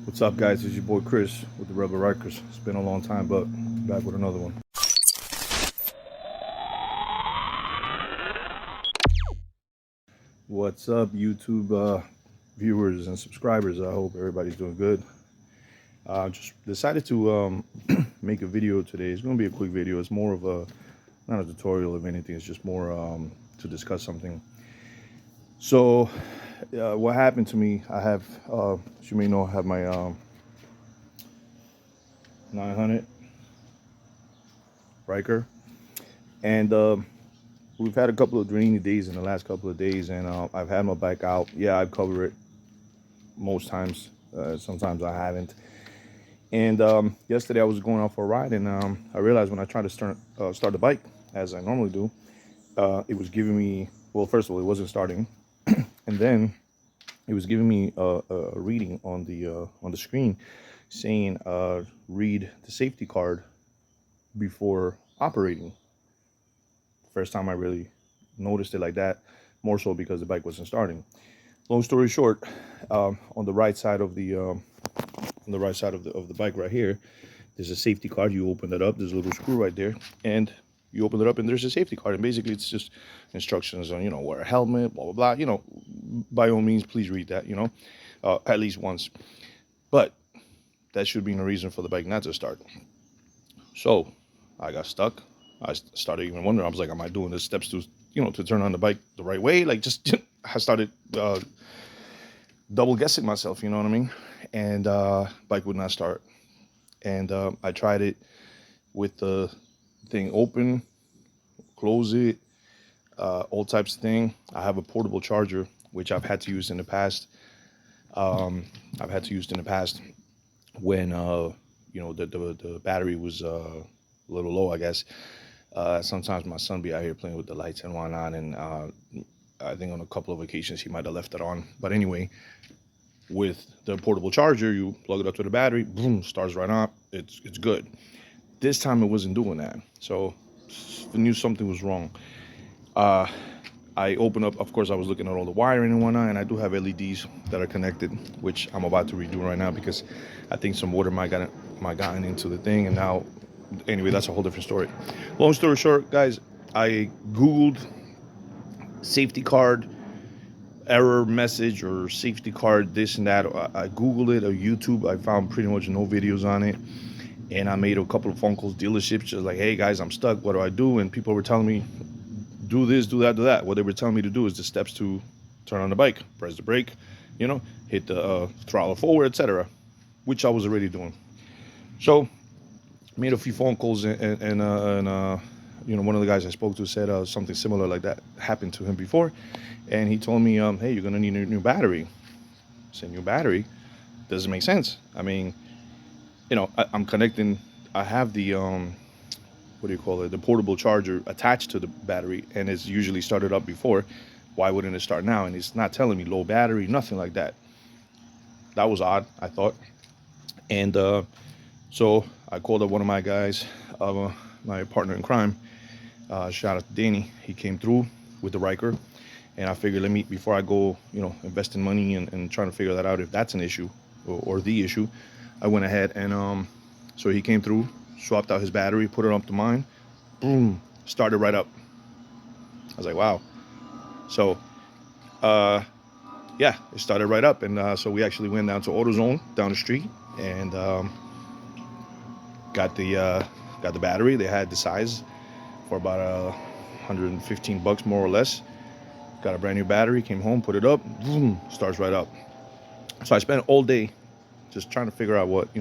What's up, guys? It's your boy Chris with the Rebel Rikers. It's been a long time, but back with another one. What's up, YouTube viewers and subscribers? I hope everybody's doing good. Just decided to make a video today. It's going to be a quick video. It's more of a, not a tutorial of anything. It's just more to discuss something. So, what happened to me? I have, as you may know, I have my 900 ryker, and we've had a couple of rainy days in the last couple of days, and I've had my bike out. Yeah, I've covered it most times. Sometimes I haven't. And yesterday I was going out for a ride, and I realized when I tried to start the bike, as I normally do, it was giving me, well, first of all, it wasn't starting, and then it was giving me a reading on the screen saying read the safety card before operating. First time I really noticed it like that, more so because the bike wasn't starting. Long story short, on the right side of the bike right here, there's a safety card. You open it up, there's a little screw right there, and you open it up and there's a safety card, and basically it's just instructions on, wear a helmet, blah blah blah. By all means, please read that, at least once. But that should be no reason for the bike not to start. So I got stuck. I started even wondering. I was like, am I doing the steps to turn on the bike the right way? Like, just I started double guessing myself, you know what I mean? And bike would not start. And I tried it with the thing open, close it, all types of thing. I have a portable charger, which I've had to use in the past. When the battery was a little low, I guess. Sometimes my son be out here playing with the lights and whatnot, and I think on a couple of occasions he might have left it on. But anyway, with the portable charger, you plug it up to the battery, boom, starts right on. It's good. This time it wasn't doing that, so I knew something was wrong. I opened up, of course I was looking at all the wiring and whatnot, and I do have LEDs that are connected, which I'm about to redo right now because I think some water might gotten into the thing, and now, anyway, that's a whole different story. Long story short, guys, I Googled safety card error message or safety card this and that. I Googled it on YouTube. I found pretty much no videos on it, and I made a couple of phone calls, dealerships, just like, hey guys, I'm stuck, what do I do? And people were telling me, do this, do that, do that. What they were telling me to do is the steps to turn on the bike, press the brake, hit the throttle forward, etc., which I was already doing. So made a few phone calls, and one of the guys I spoke to said something similar like that happened to him before, and he told me, hey, you're gonna need a new battery. I said, new battery? Doesn't make sense. I mean, I'm connecting. I have the what do you call it? The portable charger attached to the battery, and it's usually started up before. Why wouldn't it start now? And it's not telling me low battery, nothing like that. That was odd, I thought. And so I called up one of my guys, my partner in crime. Shout out to Danny. He came through with the Ryker, and I figured, before I go, investing money and trying to figure that out, if that's an issue or the issue, I went ahead and so he came through, swapped out his battery, put it up to mine, boom, started right up. I was like, wow. So yeah, it started right up, and so we actually went down to AutoZone down the street, and got the battery. They had the size for about $115 more or less. Got a brand new battery, came home, put it up, boom, starts right up. So I spent all day just trying to figure out what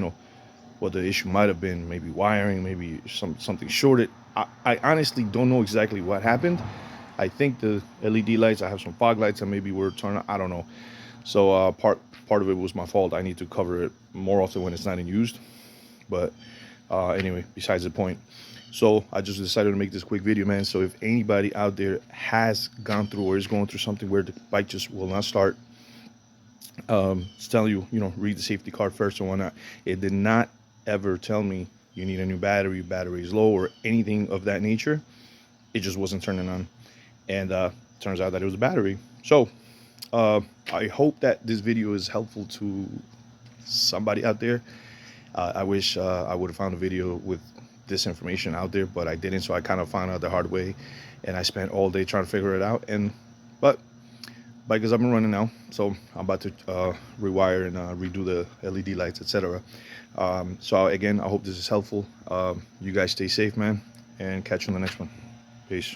the issue might have been. Maybe wiring, maybe something shorted. I honestly don't know exactly what happened. I think the LED lights, I have some fog lights that maybe were turned on, I don't know. So part of it was my fault. I need to cover it more often when it's not in use. But anyway, besides the point. So I just decided to make this quick video, man. So if anybody out there has gone through or is going through something where the bike just will not start, it's telling you, read the safety card first and whatnot. It did not ever tell me you need a new battery is low, or anything of that nature. It just wasn't turning on, and turns out that it was a battery. So I hope that this video is helpful to somebody out there. I wish I would have found a video with this information out there, but I didn't. So I kind of found out the hard way, and I spent all day trying to figure it out. And but bike is up and running now, so I'm about to rewire and redo the LED lights, etc. So again, I hope this is helpful. You guys stay safe, man, and catch you on the next one. Peace.